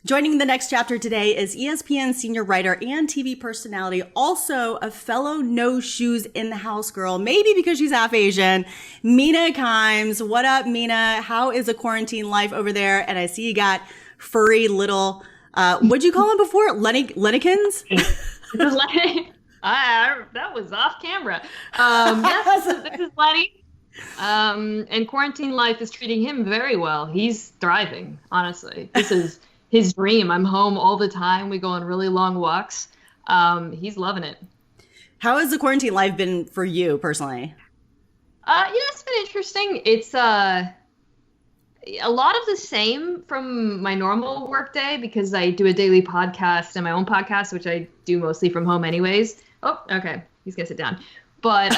Joining the next chapter today is ESPN senior writer and TV personality, also a fellow no shoes in the house girl, maybe because she's half Asian, Mina Kimes. What up, Mina? How is the quarantine life over there? And I see you got furry little, what'd you call them before? Lennekins? That was off camera. Yes, this is Lenny. And quarantine life is treating him very well. He's thriving, honestly. This is his dream. I'm home all the time. We go on really long walks. He's loving it. How has the quarantine life been for you personally? It's been interesting. It's a lot of the same from my normal workday because I do a daily podcast and my own podcast, which I do mostly from home anyways. Oh, okay. He's gonna sit down. But,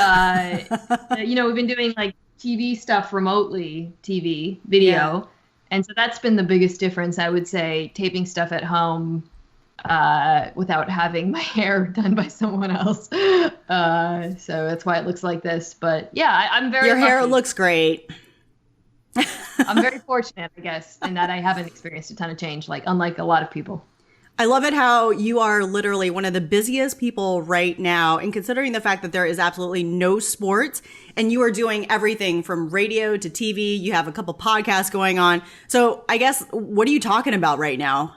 we've been doing like TV stuff remotely, TV, video. Yeah. And so that's been the biggest difference, I would say, taping stuff at home without having my hair done by someone else. So that's why it looks like this. But yeah, I'm very Your hair lucky. Looks great. I'm very fortunate, I guess, in that I haven't experienced a ton of change, unlike a lot of people. I love it how you are literally one of the busiest people right now. And considering the fact that there is absolutely no sports and you are doing everything from radio to TV, you have a couple podcasts going on. So I guess, what are you talking about right now?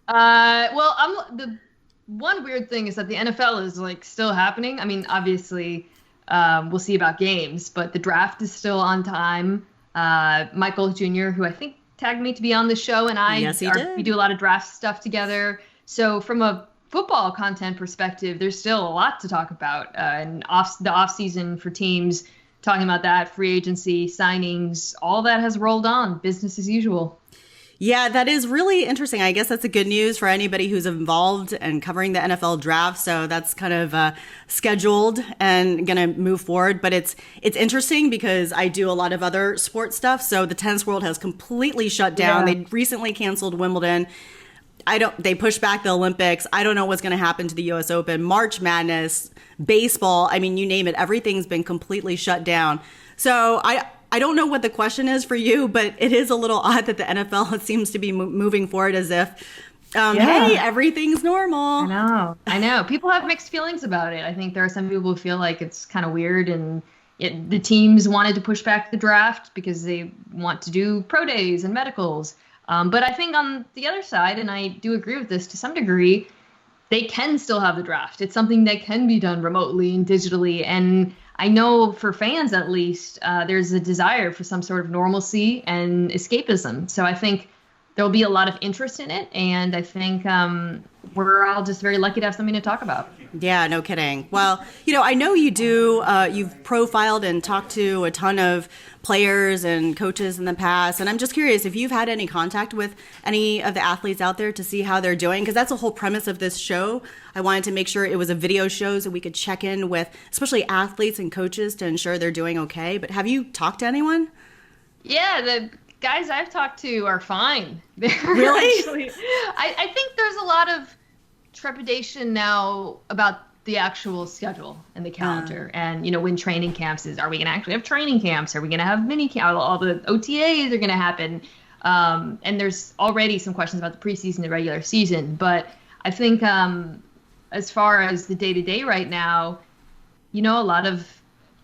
The one weird thing is that the NFL is still happening. I mean, obviously, we'll see about games, but the draft is still on time. Michael Jr., who I think tagged me to be on the show, and we do a lot of draft stuff together. So from a football content perspective, there's still a lot to talk about. And the off season for teams, talking about that, free agency, signings, all that has rolled on. Business as usual. Yeah, that is really interesting. I guess that's the good news for anybody who's involved and covering the NFL draft. So that's kind of scheduled and going to move forward. But it's interesting because I do a lot of other sports stuff. So the tennis world has completely shut down. Yeah. They recently canceled Wimbledon. They pushed back the Olympics. I don't know what's going to happen to the US Open, March Madness, baseball. I mean, you name it. Everything's been completely shut down. So I don't know what the question is for you, but it is a little odd that the NFL seems to be moving forward as if, hey, everything's normal. I know. People have mixed feelings about it. I think there are some people who feel like it's kind of weird and the teams wanted to push back the draft because they want to do pro days and medicals. But I think on the other side, and I do agree with this to some degree, they can still have the draft. It's something that can be done remotely and digitally. And I know for fans, at least, there's a desire for some sort of normalcy and escapism. So I think there'll be a lot of interest in it. And I think we're all just very lucky to have something to talk about. Yeah, no kidding. Well, I know you do. You've profiled and talked to a ton of players and coaches in the past. And I'm just curious if you've had any contact with any of the athletes out there to see how they're doing, because that's the whole premise of this show. I wanted to make sure it was a video show so we could check in with especially athletes and coaches to ensure they're doing okay. But have you talked to anyone? Yeah, the guys I've talked to are fine. Really? Actually, I think there's a lot of trepidation now about the actual schedule and the calendar and when training camps is. Are we going to actually have training camps? Are we going to have mini camps? All the OTAs are going to happen. And there's already some questions about the preseason and regular season. But I think as far as the day-to-day right now, a lot of,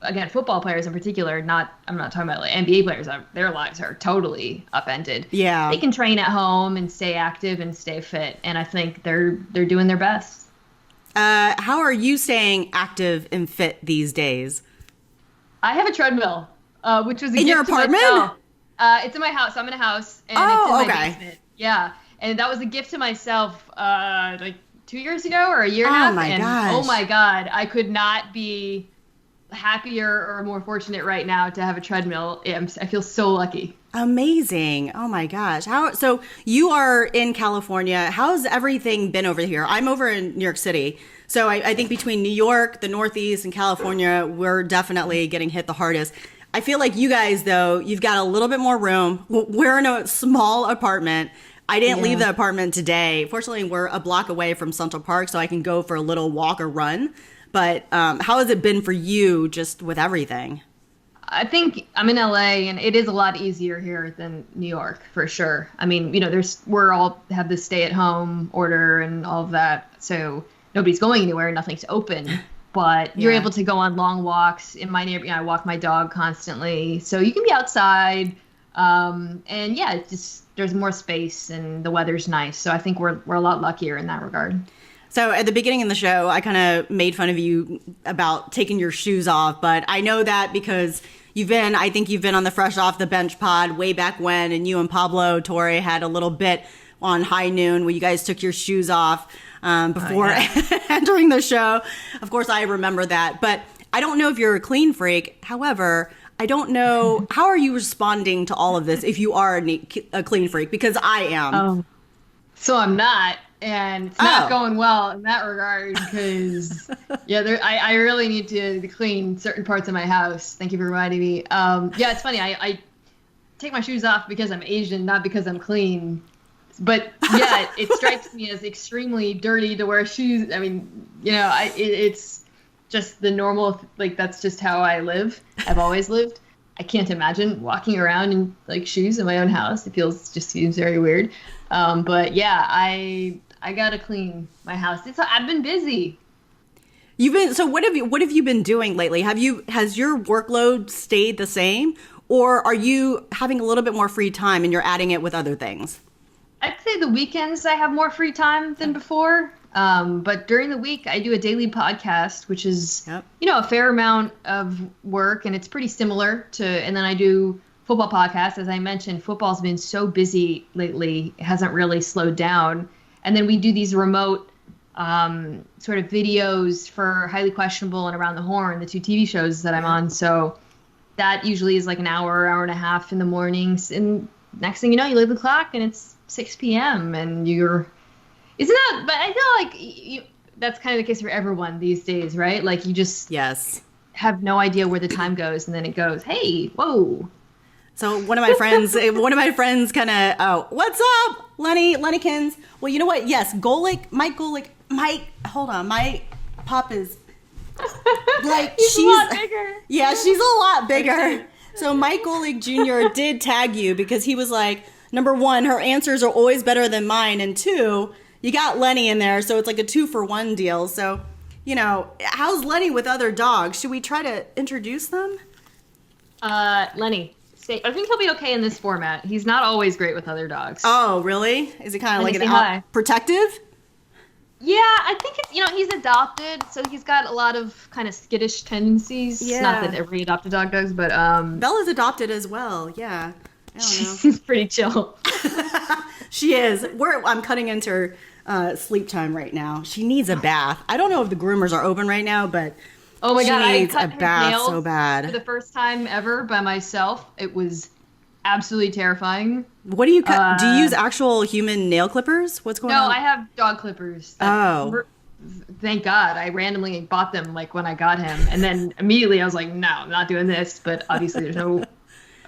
again, football players in particular, I'm not talking about NBA players, their lives are totally upended. Yeah. They can train at home and stay active and stay fit. And I think they're doing their best. How are you staying active and fit these days? I have a treadmill, which was a in gift your apartment? To myself. It's in my house. I'm in a house, and it's in my basement. Yeah, and that was a gift to myself 2 years ago or a year and a half. Oh my gosh! Oh my God, I could not be happier or more fortunate right now to have a treadmill. I feel so lucky. Amazing. Oh my gosh. So you are in California. How's everything been over here? I'm over in New York City. So I think between New York, the Northeast, and California, we're definitely getting hit the hardest. I feel like you guys, though, you've got a little bit more room. We're in a small apartment. I didn't leave the apartment today. Fortunately, we're a block away from Central Park, so I can go for a little walk or run. But how has it been for you just with everything? I think I'm in LA, and it is a lot easier here than New York for sure. I mean, we're all have the stay-at-home order and all of that, so nobody's going anywhere, nothing's open. But you're able to go on long walks in my neighborhood. I walk my dog constantly, so you can be outside. And yeah, it's just there's more space and the weather's nice. So I think we're a lot luckier in that regard. So at the beginning of the show, I kind of made fun of you about taking your shoes off, but I know that because I think you've been on the Fresh Off the Bench pod way back when, and you and Pablo Torre had a little bit on High Noon where you guys took your shoes off before entering the show. Of course, I remember that, but I don't know if you're a clean freak. However, I don't know, how are you responding to all of this if you are a clean freak? Because I am. So I'm not. And it's not going well in that regard because, I really need to clean certain parts of my house. Thank you for reminding me. It's funny. I take my shoes off because I'm Asian, not because I'm clean. But, it strikes me as extremely dirty to wear shoes. I mean, it's just the normal, that's just how I live. I've always lived. I can't imagine walking around in, shoes in my own house. It seems very weird. I gotta clean my house. I've been busy. So what have you been doing lately? Has your workload stayed the same, or are you having a little bit more free time and you're adding it with other things? I'd say the weekends I have more free time than before. But during the week I do a daily podcast, which is, a fair amount of work, and it's pretty similar and then I do football podcasts. As I mentioned, football's been so busy lately. It hasn't really slowed down. And then we do these remote sort of videos for Highly Questionable and Around the Horn, the two TV shows that I'm on. So that usually is like an hour and a half in the mornings. And next thing you know, you look at the clock and it's 6 p.m. and but I feel like that's kind of the case for everyone these days, right? Like you just have no idea where the time goes, and then it goes, hey, whoa. So one of my friends kind of, what's up, Lenny Kimes? Well, you know what? Yes, Mike Golick, hold on, my pop is she's a lot bigger. Yeah, she's a lot bigger. So Mike Golick Jr. did tag you because he was like, number one, her answers are always better than mine, and two, you got Lenny in there, so it's like a 2-for-1 deal. So, how's Lenny with other dogs? Should we try to introduce them? Lenny. I think he'll be okay in this format. He's not always great with other dogs. Oh, really? Is he kind of like protective? Yeah, I think he's adopted, so he's got a lot of kind of skittish tendencies. Yeah. Not that every adopted dog does, but Bella's adopted as well. Yeah. I don't know. She's pretty chill. She is. I'm cutting into her sleep time right now. She needs a bath. I don't know if the groomers are open right now, but oh my God, she needs I cut a bath nails so bad. For the first time ever by myself. It was absolutely terrifying. What do you cut? Do you use actual human nail clippers? What's going on? No, I have dog clippers. Thank God. I randomly bought them when I got him. And then immediately I was like, no, I'm not doing this. But obviously there's no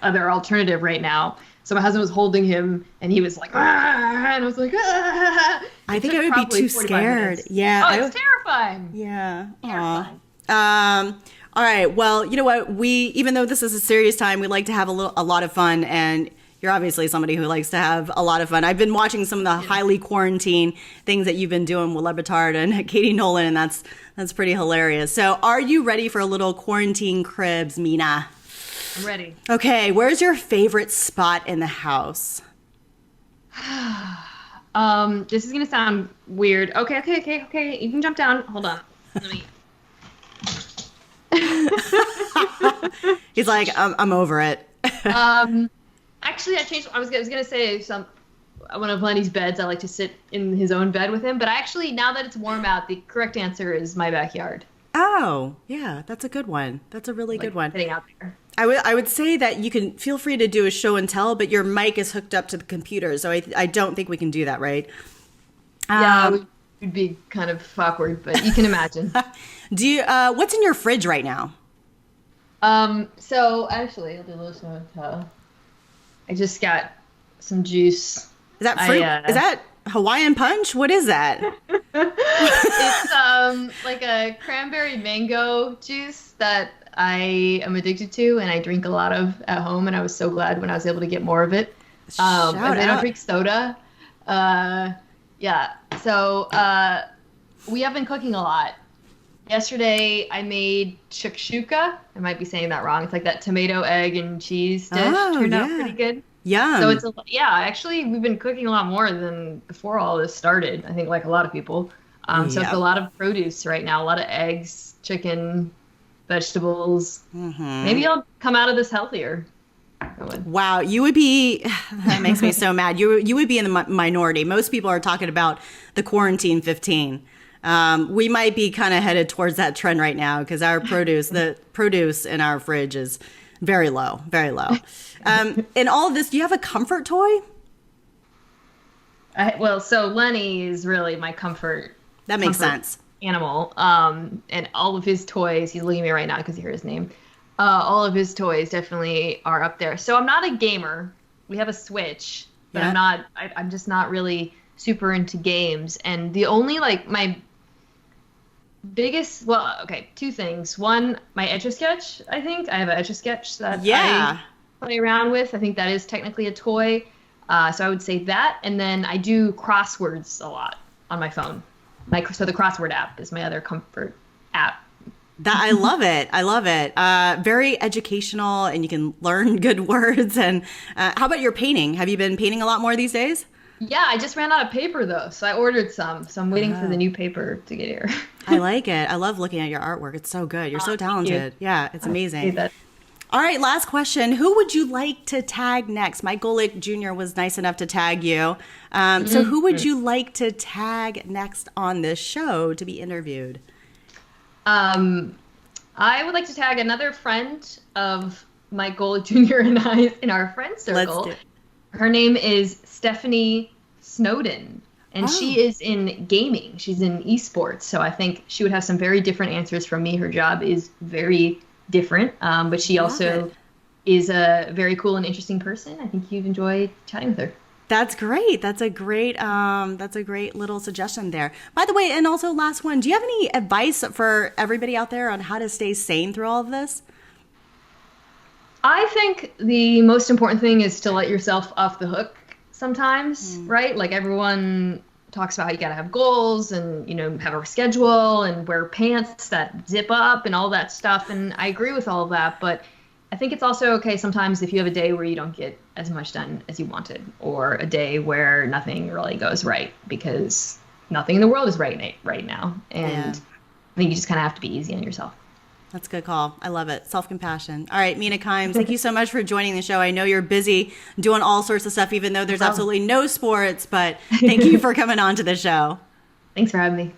other alternative right now. So my husband was holding him and he was like, ah, and I was like, ah. I think I would be too scared. Minutes. Yeah. Oh, it's terrifying. Yeah. Terrifying. All right. Well, you know what? Even though this is a serious time, we like to have a lot of fun, and you're obviously somebody who likes to have a lot of fun. I've been watching some of the highly quarantine things that you've been doing with Lebitard and Katie Nolan, and that's pretty hilarious. So are you ready for a little quarantine cribs, Mina? I'm ready. Okay. Where's your favorite spot in the house? This is going to sound weird. Okay. You can jump down. Hold on. Let me... He's like, I'm over it. Actually, I changed. I was gonna say one of Lenny's beds. I like to sit in his own bed with him. But actually, now that it's warm out, the correct answer is my backyard. Oh, yeah, that's a good one. That's a really good one. Sitting out there. I would say that you can feel free to do a show and tell, but your mic is hooked up to the computer, so I don't think we can do that, right? Yeah, it would be kind of awkward, but you can imagine. What's in your fridge right now? So actually, I'll do a little show and tell. I just got some juice. Is that fruit? Is that Hawaiian punch? What is that? It's like a cranberry mango juice that I am addicted to and I drink a lot of at home, and I was so glad when I was able to get more of it. And then I drink soda. Yeah. So we have been cooking a lot. Yesterday I made shakshuka. I might be saying that wrong. It's like that tomato, egg, and cheese dish. Turned out pretty good. Yum. So actually we've been cooking a lot more than before all this started. I think like a lot of people. So it's a lot of produce right now, a lot of eggs, chicken, vegetables. Mm-hmm. Maybe I'll come out of this healthier. Wow, you would be, that makes me so mad. You would be in the minority. Most people are talking about the quarantine 15. We might be kind of headed towards that trend right now because the produce in our fridge is very low, very low. In all of this, do you have a comfort toy? So Lenny is really my comfort. That makes sense. Animal. And all of his toys, he's looking at me right now because you hear his name. All of his toys definitely are up there. So I'm not a gamer. We have a Switch, but I'm just not really super into games. And the only my biggest, two things. One, my Etch-a-Sketch, I think. I have an Etch-a-Sketch that I play around with. I think that is technically a toy. So I would say that. And then I do crosswords a lot on my phone. So the crossword app is my other comfort app. I love it. I love it. Very educational, and you can learn good words. And how about your painting? Have you been painting a lot more these days? Yeah, I just ran out of paper though, so I ordered some. So I'm waiting for the new paper to get here. I like it. I love looking at your artwork. It's so good. You're so talented. Yeah, it's amazing. All right, last question. Who would you like to tag next? Mike Golick Jr. was nice enough to tag you. So who would you like to tag next on this show to be interviewed? I would like to tag another friend of Mike Golick Jr. and I in our friend circle. Let's do it. Her name is Stephanie Snowden, and she is in gaming. She's in esports, so I think she would have some very different answers from me. Her job is very different, but she also is a very cool and interesting person. I think you'd enjoy chatting with her. That's great. That's a great little suggestion there. By the way, and also last one, do you have any advice for everybody out there on how to stay sane through all of this? I think the most important thing is to let yourself off the hook sometimes, right? Like everyone talks about how you got to have goals and, have a schedule and wear pants that zip up and all that stuff. And I agree with all of that, but I think it's also okay sometimes if you have a day where you don't get as much done as you wanted, or a day where nothing really goes right, because nothing in the world is right now. And I think you just kind of have to be easy on yourself. That's a good call. I love it. Self-compassion. All right, Mina Kimes, thank you so much for joining the show. I know you're busy doing all sorts of stuff, even though there's absolutely no sports, but thank you for coming on to the show. Thanks for having me.